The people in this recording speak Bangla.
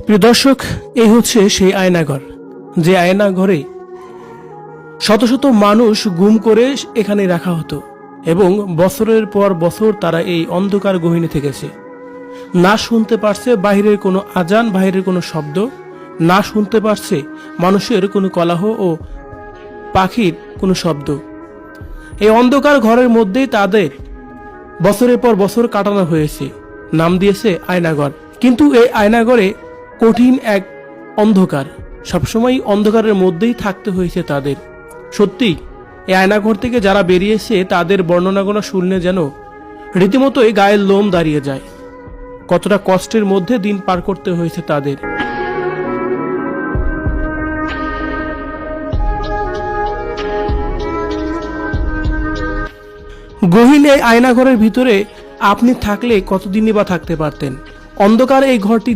প্রিয় দর্শক, এই হচ্ছে সেই আয়নাঘর, যে আয়নাঘরে শত শত মানুষ গুম করে এখানে রাখা হতো এবং বছরের পর বছর তারা এই অন্ধকার গহীনে থেকেছে। না শুনতে পারছে বাহিরের কোনো আজান, বাহিরের কোনো শব্দ, না শুনতে পারছে মানুষের কোনো কলাহ ও পাখির কোনো শব্দ। এই অন্ধকার ঘরের মধ্যেই তাদের বছরের পর বছর কাটানো হয়েছে। নাম দিয়েছে আয়নাঘর। কিন্তু এই আয়নাঘরে কঠিন এক অন্ধকার, সবসময় অন্ধকারের মধ্যেই থাকতে হয়েছে তাদের। সত্যি এই আয়নাঘর থেকে যারা বেরিয়েছে তাদের বর্ণনাগুলো শুনলে যেন রীতিমতোই গায়ের লোম দাঁড়িয়ে যায়। কতটা কষ্টের মধ্যে দিন পার করতে হয়েছে তাদের। গহীন এই আয়নাঘরের ভিতরে আপনি থাকলে কতদিনই বা থাকতে পারতেন? অন্ধকার এই ঘরটি